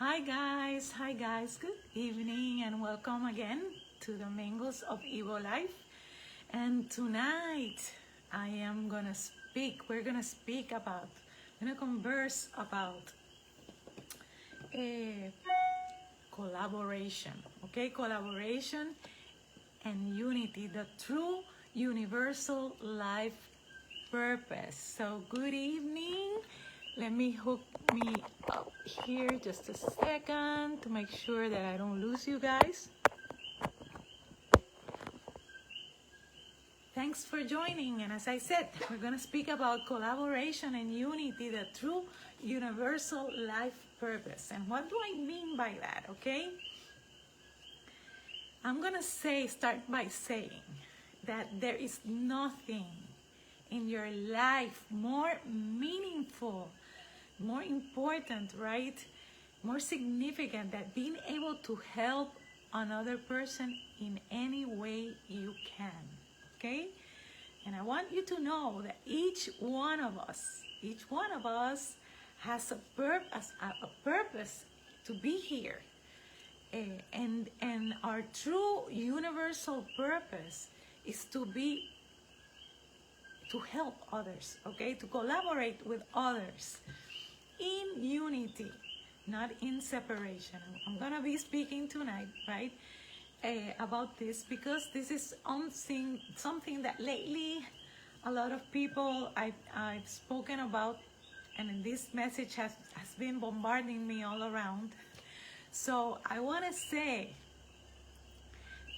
Hi guys, good evening and welcome again to the Mingles of Evo Life. And tonight we're gonna converse about collaboration, okay? Collaboration and unity, the true universal life purpose. So good evening. Let me hook me up here just a second to make sure that I don't lose you guys. Thanks for joining. And as I said, we're going to speak about collaboration and unity, the true universal life purpose. And what do I mean by that, okay? I'm going to start by saying that there is nothing in your life more meaningful, more important, right? More significant than being able to help another person in any way you can, okay? And I want you to know that each one of us has a purpose to be here. And our true universal purpose is to help others, okay? To collaborate with others in unity, not in separation. I'm gonna be speaking tonight, right, about this because this is something that lately a lot of people I've spoken about, and this message has been bombarding me all around. So I want to say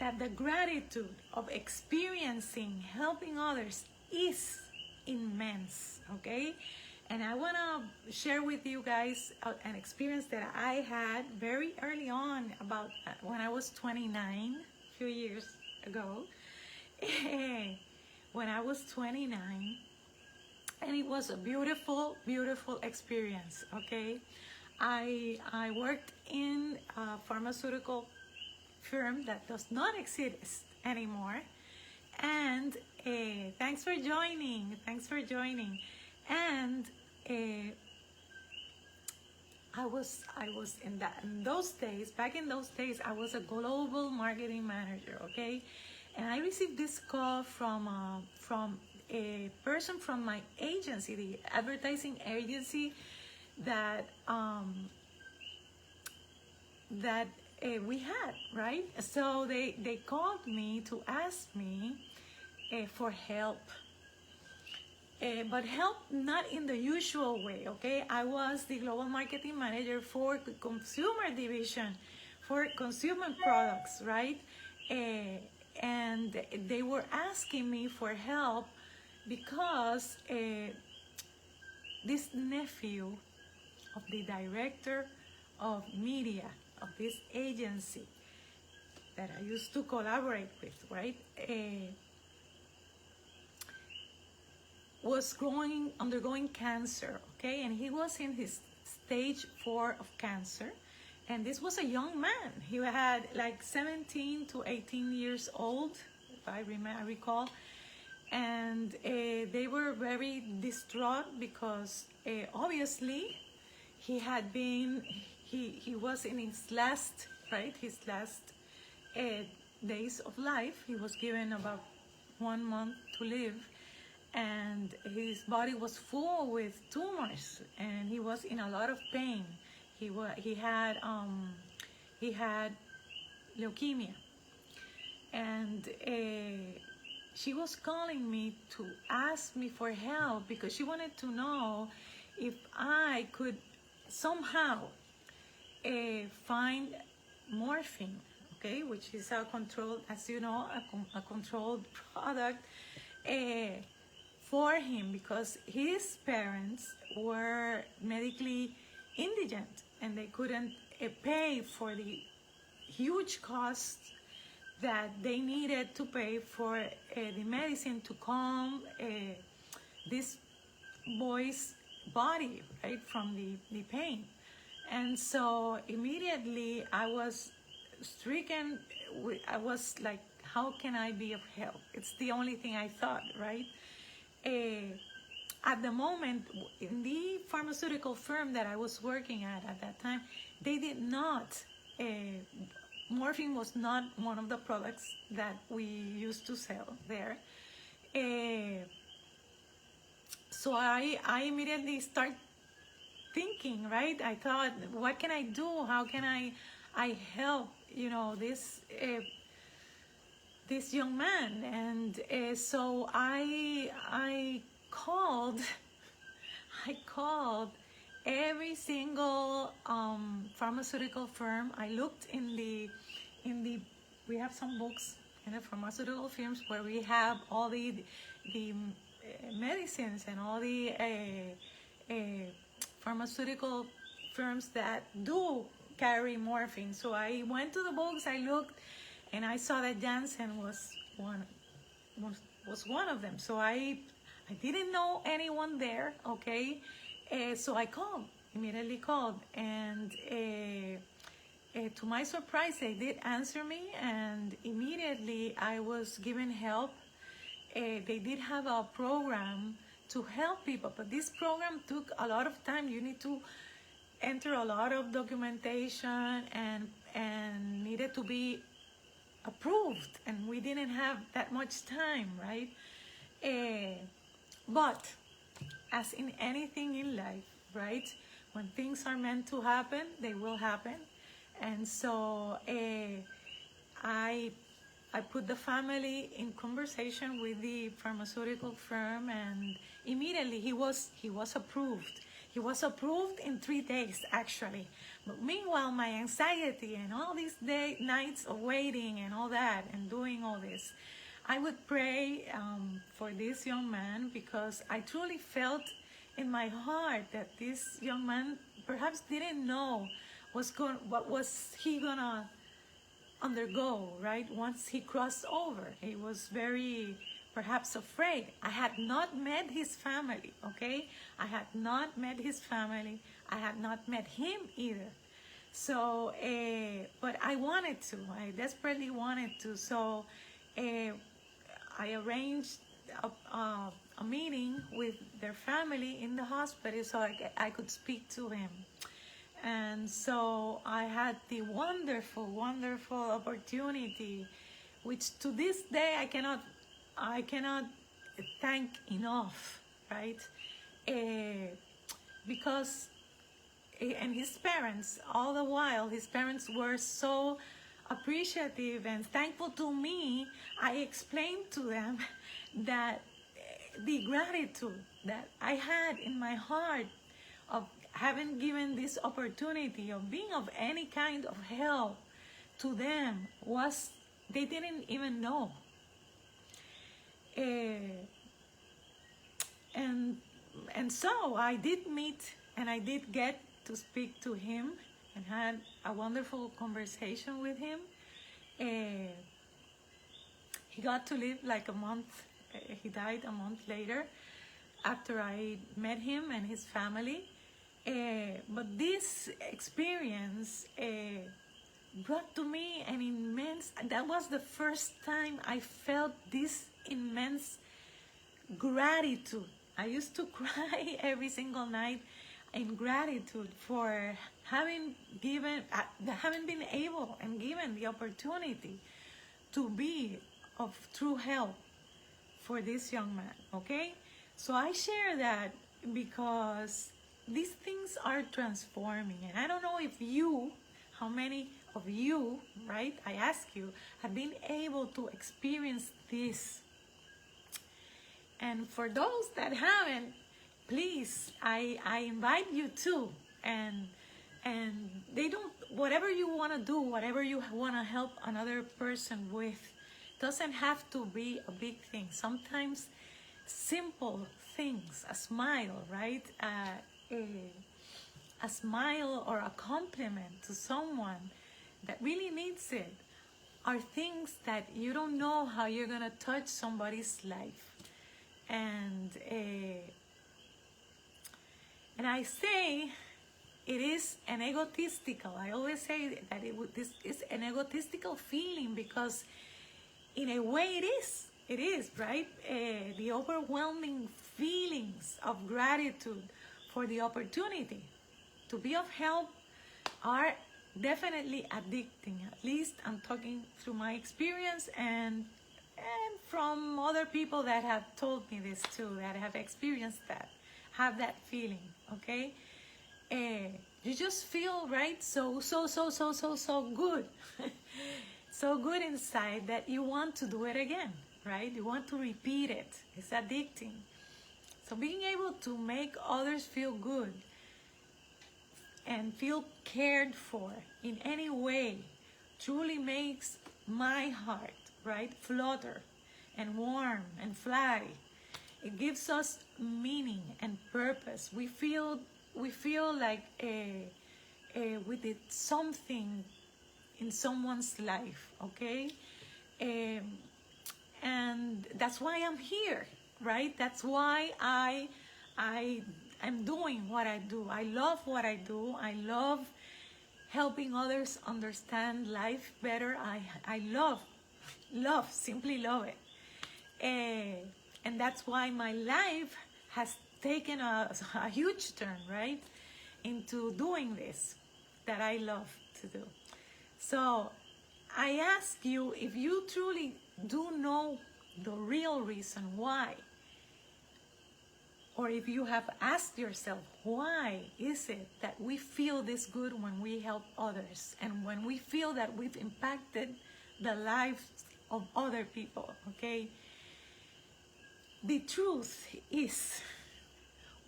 that the gratitude of experiencing helping others is immense, okay? And I want to share with you guys an experience that I had very early on, about when I was 29, a few years ago. When I was 29, and it was a beautiful, beautiful experience, okay? I worked in a pharmaceutical firm that does not exist anymore. And thanks for joining. And I was back in those days, I was a global marketing manager, okay? And I received this call from a person from my agency, the advertising agency that we had, right? So they called me to ask me for help. But help not in the usual way, okay? I was the global marketing manager for the consumer division, for consumer products, right? And they were asking me for help because this nephew of the director of media of this agency that I used to collaborate with, right? Was undergoing cancer, okay? And he was in his stage 4 of cancer. And this was a young man. He had like 17 to 18 years old, if I recall. And they were very distraught because obviously he was in his last days of life. He was given about 1 month to live. And his body was full with tumors, and he was in a lot of pain. He had leukemia, and she was calling me to ask me for help because she wanted to know if I could somehow find morphine, okay, which is a controlled, as you know, a controlled product. For him, because his parents were medically indigent and they couldn't pay for the huge costs that they needed to pay for the medicine to calm this boy's body, right, from the pain. And so immediately I was stricken. I was like, how can I be of help? It's the only thing I thought, right? at the moment, in the pharmaceutical firm that I was working at that time, they did not, morphine was not one of the products that we used to sell there. So I immediately start thinking, right? I thought, what can I do? How can I help, this young man? And so I called every single pharmaceutical firm. I looked in the we have some books in the pharmaceutical firms where we have all the medicines and all the pharmaceutical firms that do carry morphine. So I went to the books, I looked, and I saw that Janssen was one of them. So I didn't know anyone there, okay? So I immediately called, and to my surprise, they did answer me, and immediately I was given help. They did have a program to help people, but this program took a lot of time. You need to enter a lot of documentation and needed to be approved, and we didn't have that much time, right? But as in anything in life, right, when things are meant to happen, they will happen. And so I put the family in conversation with the pharmaceutical firm, and immediately he was approved. He was approved in 3 days, actually. But meanwhile, my anxiety and all these nights of waiting and all that and doing all this, I would pray for this young man, because I truly felt in my heart that this young man perhaps didn't know what was he gonna undergo, right? Once he crossed over, he was very perhaps afraid. I had not met his family, okay? I had not met his family. I had not met him either. So, but I wanted to. I desperately wanted to. So, I arranged a meeting with their family in the hospital so I could speak to him. And so I had the wonderful, wonderful opportunity, which to this day I cannot thank enough, right? Because, and his parents, all the while, his parents were so appreciative and thankful to me. I explained to them that the gratitude that I had in my heart of having given this opportunity of being of any kind of help to them was, they didn't even know. And so I did meet, and I did get to speak to him and had a wonderful conversation with him. He got to live like a month. He died a month later after I met him and his family. But this experience brought to me an immense, that was the first time I felt this immense gratitude. I used to cry every single night in gratitude for having been able and given the opportunity to be of true help for this young man, okay? So I share that because these things are transforming, and I don't know if how many of you, right, I ask you, have been able to experience this. And for those that haven't, please, I invite you to, and they don't, whatever you want to do, whatever you want to help another person with, doesn't have to be a big thing. Sometimes simple things, a smile, right? A smile or a compliment to someone that really needs it are things that you don't know how you're gonna touch somebody's life. And I say it is an egotistical. I always say that this is an egotistical feeling, because in a way it is, It is, right? The overwhelming feelings of gratitude for the opportunity to be of help are definitely addicting. At least I'm talking through my experience and from other people that have told me this too, that have experienced that, have that feeling, okay? You just feel, right, so good. So good inside that you want to do it again, right? You want to repeat it. It's addicting. So being able to make others feel good and feel cared for in any way truly makes my heart, right, flutter and warm and fly. It gives us meaning and purpose. We feel like we did something in someone's life, okay? And that's why I'm here, right? That's why I'm doing what I do. I love what I do. I love helping others understand life better. I simply love it. And that's why my life has taken a huge turn, right, into doing this that I love to do. So I ask you, if you truly do know the real reason why, or if you have asked yourself, why is it that we feel this good when we help others and when we feel that we've impacted the lives of other people, okay? The truth is,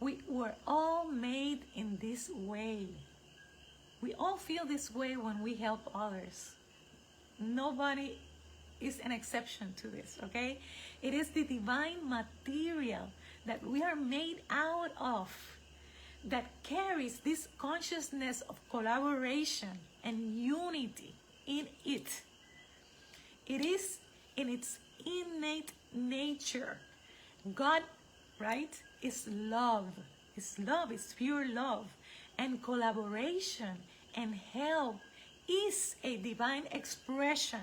we were all made in this way. We all feel this way when we help others. Nobody is an exception to this, okay? It is the divine material that we are made out of that carries this consciousness of collaboration and unity in it. It is in its innate nature. God, right, is love. Is love, is pure love. And collaboration and help is a divine expression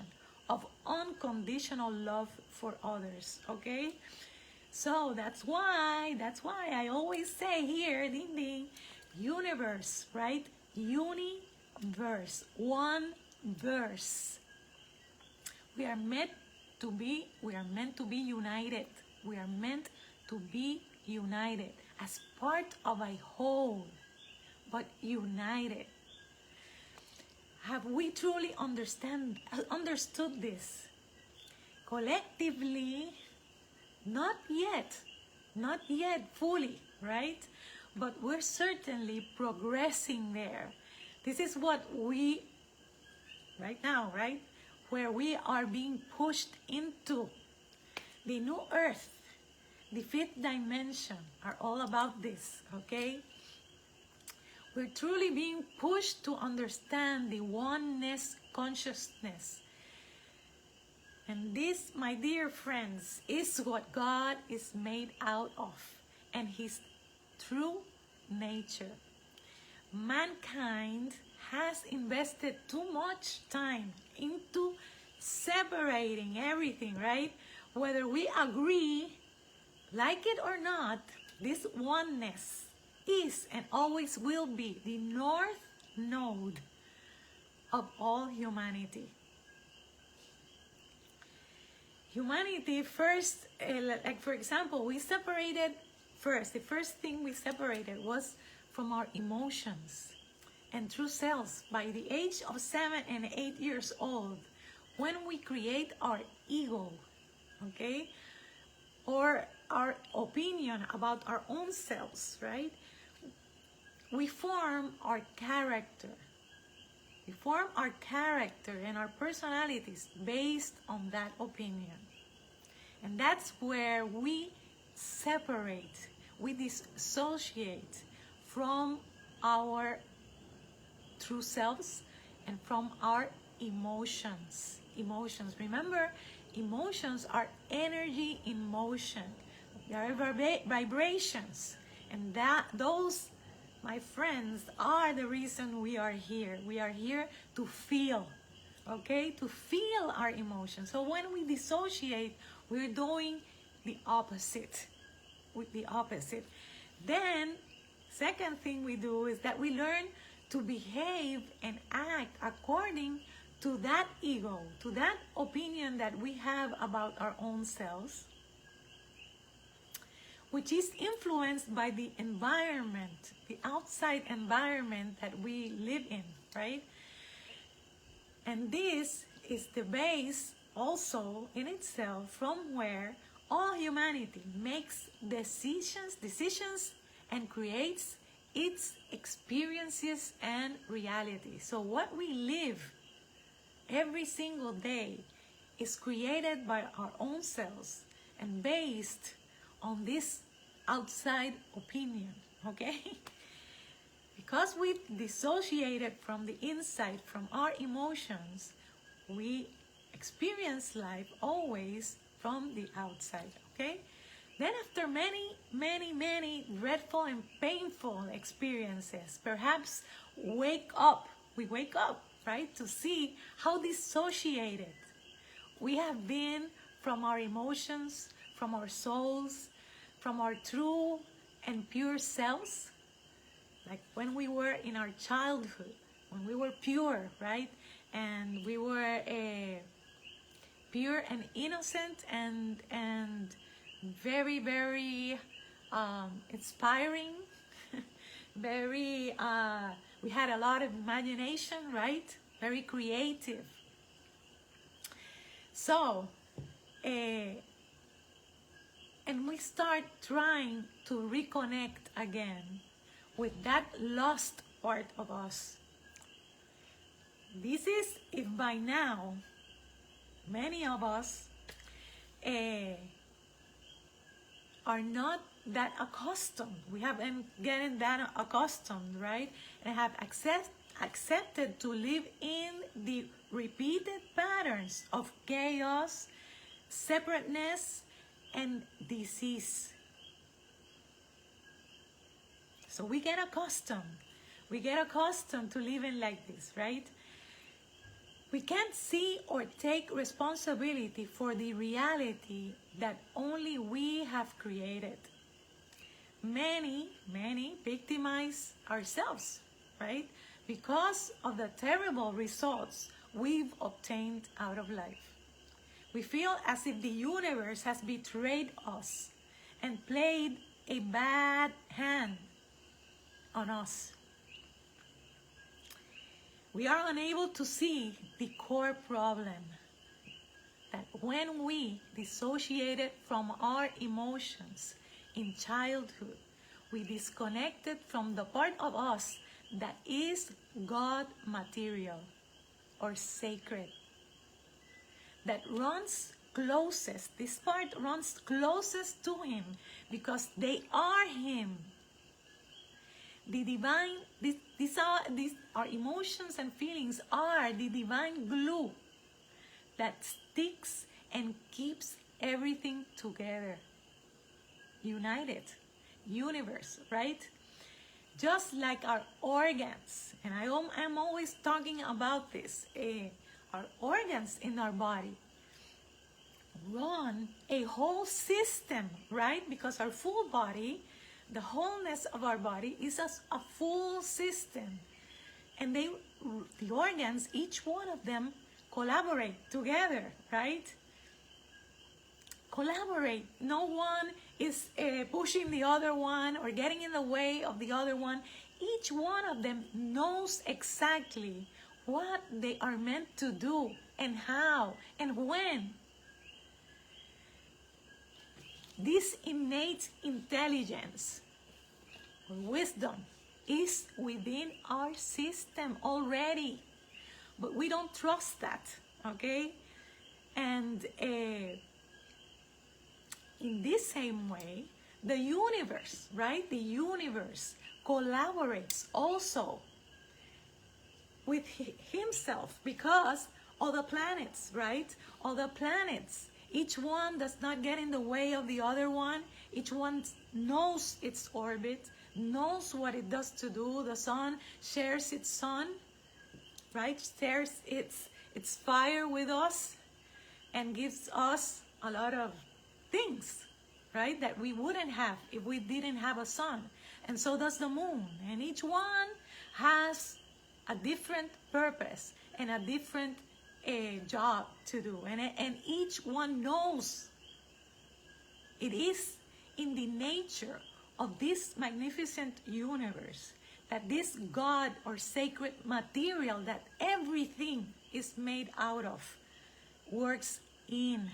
of unconditional love for others, okay? So that's why I always say here, ding ding, universe, right? Universe, one verse. We are meant to be united. We are meant to be united as part of a whole, but united. Have we truly understood this? Collectively, not yet fully, right? But we're certainly progressing there. This is what we, right now, right? Where we are being pushed into. The new earth, the fifth dimension are all about this, okay? We're truly being pushed to understand the oneness consciousness. And this, my dear friends, is what God is made out of, and His true nature. Mankind has invested too much time into separating everything, right? Whether we agree, like it or not, this oneness is and always will be the north node of all humanity. Humanity first, like for example, we separated first. The first thing we separated was from our emotions and true selves by the age of 7 and 8 years old, when we create our ego, okay? Or our opinion about our own selves, right? We form our character. We form our character and our personalities based on that opinion. And that's where we separate, we dissociate from our true selves and from our emotions. Emotions, remember, emotions are energy in motion. They are vibrations. And those, my friends, are the reason we are here. We are here to feel, okay? To feel our emotions. So when we dissociate, We're doing the opposite, with the opposite. Then, second thing we do is that we learn to behave and act according to that ego, to that opinion that we have about our own selves, which is influenced by the environment, the outside environment that we live in, right? And this is the base also in itself from where all humanity makes decisions and creates its experiences and reality. So what we live every single day is created by our own selves and based on this outside opinion, okay? Because we've dissociated from the inside, from our emotions, we experience life always from the outside, okay? Then after many dreadful and painful experiences, perhaps we wake up, right, to see how dissociated we have been from our emotions, from our souls, from our true and pure selves, like when we were in our childhood, when we were pure, right? And we were pure and innocent and very, very inspiring, very, we had a lot of imagination, right? Very creative. So, and we start trying to reconnect again with that lost part of us. This is if by now many of us are not that accustomed. We haven't gotten that accustomed, right? And have accepted to live in the repeated patterns of chaos, separateness, and disease. So we get accustomed. We get accustomed to living like this, right? We can't see or take responsibility for the reality that only we have created. Many victimize ourselves, right? Because of the terrible results we've obtained out of life. We feel as if the universe has betrayed us and played a bad hand on us. We are unable to see the core problem, that when we dissociated from our emotions in childhood, we disconnected from the part of us that is God material or sacred, that runs closest. This part runs closest to Him because they are Him. The divine, our emotions and feelings are the divine glue that sticks and keeps everything together. United, universe, right? Just like our organs, and I'm always talking about this, our organs in our body run a whole system, right? Because our full body, the wholeness of our body is a full system. And the organs, each one of them, collaborate together, right? Collaborate. No one is pushing the other one or getting in the way of the other one. Each one of them knows exactly what they are meant to do and how and when. This innate intelligence or wisdom is within our system already, but we don't trust that, okay? And in this same way, the universe, right? The universe collaborates also with himself because all the planets, right? All the planets, each one does not get in the way of the other one. Each one knows its orbit, knows what it does to do. The sun shares its sun, right? Shares its fire with us and gives us a lot of things, right, that we wouldn't have if we didn't have a sun. And so does the moon. And each one has a different purpose and a different job to do. And each one knows it is in the nature of this magnificent universe that this God or sacred material that everything is made out of works in.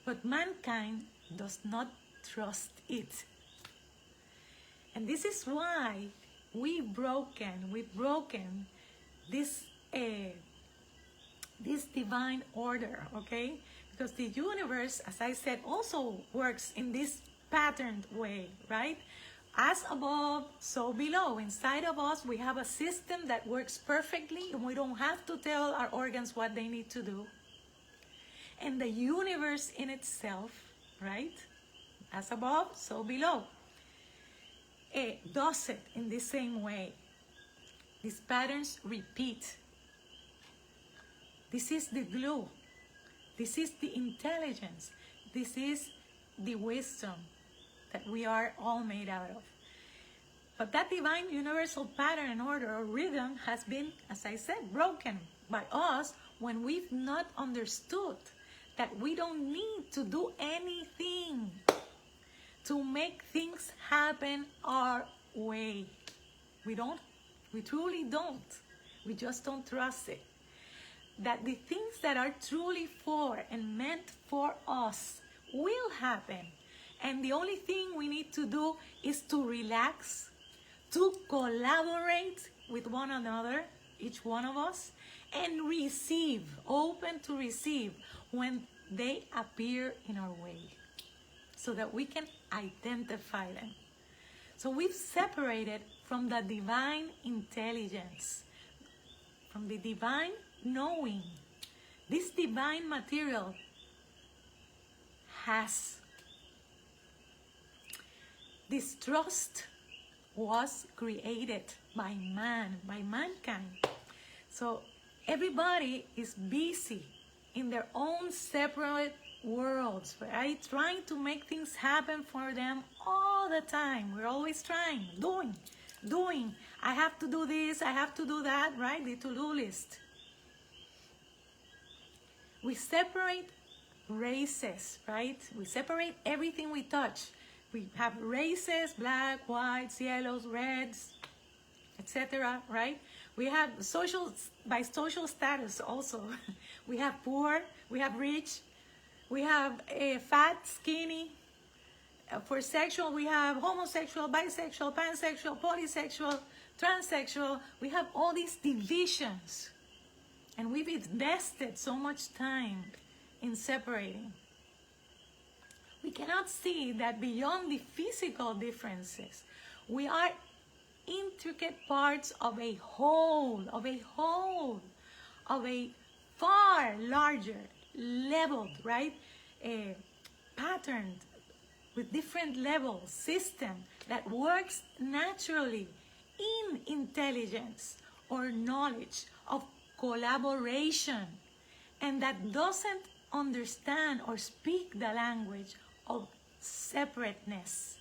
But mankind does not trust it. And this is why we've broken this divine order, okay? Because the universe, as I said, also works in this patterned way, right? As above, so below. Inside of us, we have a system that works perfectly, and we don't have to tell our organs what they need to do. And the universe in itself, right? As above, so below. It does it in the same way. These patterns repeat. This is the glue. This is the intelligence. This is the wisdom that we are all made out of. But that divine universal pattern and order or rhythm has been, as I said, broken by us when we've not understood that we don't need to do anything to make things happen our way. We truly don't. We just don't trust it. That the things that are truly for and meant for us will happen. And the only thing we need to do is to relax, to collaborate with one another, each one of us, and receive, open to receive when they appear in our way, so that we can identify them. So we've separated from the divine intelligence, from the divine knowing. This divine material has this trust was created by man, by mankind. So everybody is busy in their own separate worlds, right? Trying to make things happen for them all the time. We're always trying, doing. I have to do this, I have to do that, right? The to-do list. We separate races, right? We separate everything we touch. We have races, black, whites, yellows, reds, etc., right? We have by social status also. We have poor, we have rich, we have fat, skinny. For sexual, we have homosexual, bisexual, pansexual, polysexual, transsexual. We have all these divisions. And we've invested so much time in separating. We cannot see that beyond the physical differences, we are intricate parts of a whole, of a far larger, leveled, right? Patterned with different levels, system that works naturally in intelligence or knowledge of collaboration, and that doesn't understand or speak the language of separateness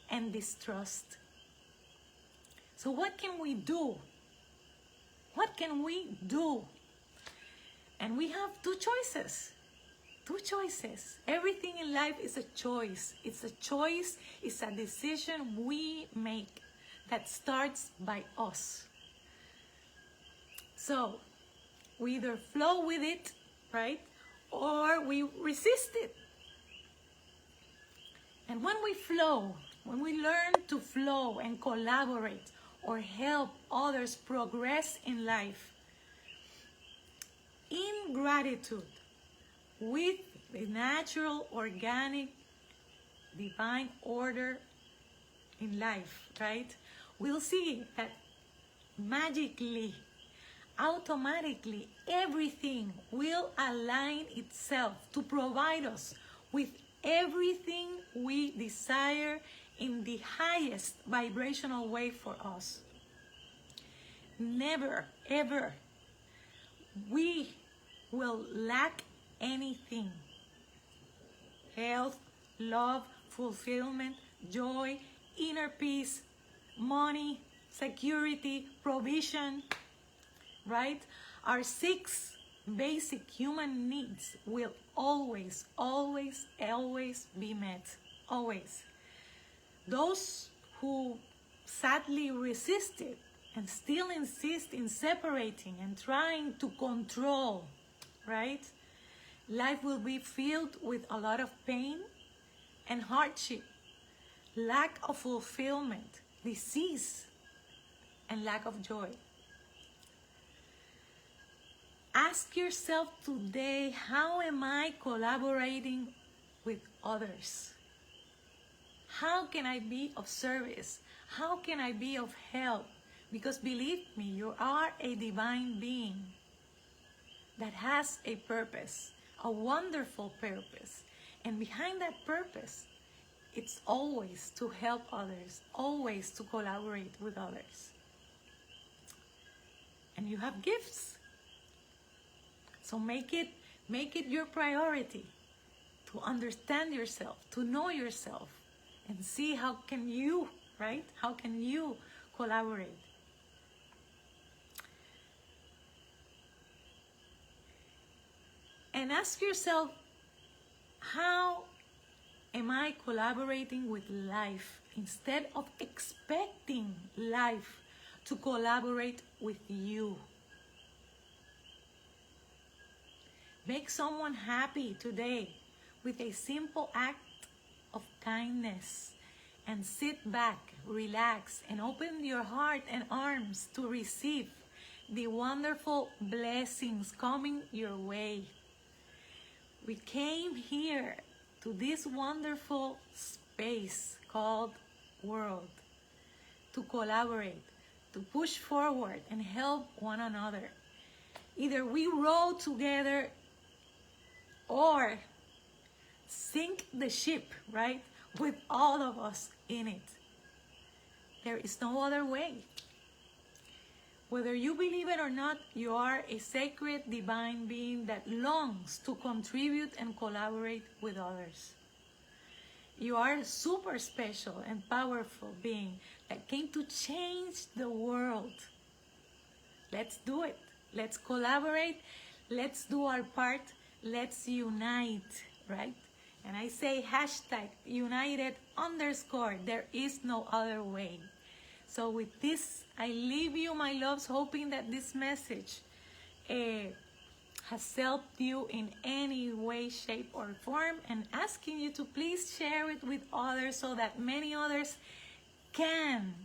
and distrust. So what can we do? What can we do? And we have two choices. Everything in life is a choice. It's a choice, it's a decision we make that starts by us. So we either flow with it, right? Or we resist it. And when we flow, when we learn to flow and collaborate or help others progress in life, in gratitude, with the natural, organic, divine order in life, right? We'll see that magically, automatically, everything will align itself to provide us with everything we desire in the highest vibrational way for us. Never, ever, we will lack anything. health, love, fulfillment, joy, inner peace, money, security, provision, right? Our 6 basic human needs will always, always, always be met. Always. Those who sadly resist it and still insist in separating and trying to control, right? Life will be filled with a lot of pain and hardship, lack of fulfillment, disease, and lack of joy. Ask yourself today, how am I collaborating with others? How can I be of service? How can I be of help? Because believe me, you are a divine being that has a purpose, a wonderful purpose. And behind that purpose, it's always to help others, always to collaborate with others. And you have gifts. So make it your priority to understand yourself, to know yourself, and see how can you, right? How can you collaborate? And ask yourself, how am I collaborating with life instead of expecting life to collaborate with you? Make someone happy today with a simple act of kindness, and sit back, relax, and open your heart and arms to receive the wonderful blessings coming your way. We came here to this wonderful space called world to collaborate, to push forward and help one another. Either we row together or sink the ship, right? With all of us in it. There is no other way. Whether you believe it or not, you are a sacred divine being that longs to contribute and collaborate with others. You are a super special and powerful being that came to change the world. Let's do it. Let's collaborate. Let's do our part. Let's unite, right? And I say hashtag united_. There is no other way. So with this, I leave you, my loves, hoping that this message has helped you in any way, shape, or form, and asking you to please share it with others so that many others can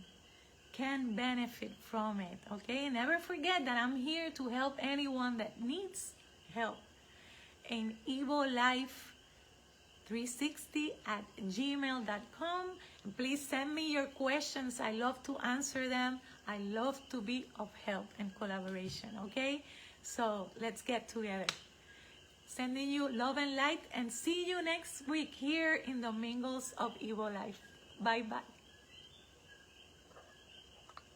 benefit from it, okay? Never forget that I'm here to help anyone that needs help. In evolife360@gmail.com. Please send me your questions. I love to answer them. I love to be of help and collaboration, okay? So let's get together. Sending you love and light, and see you next week here in the Mingles of Evo Life. Bye-bye.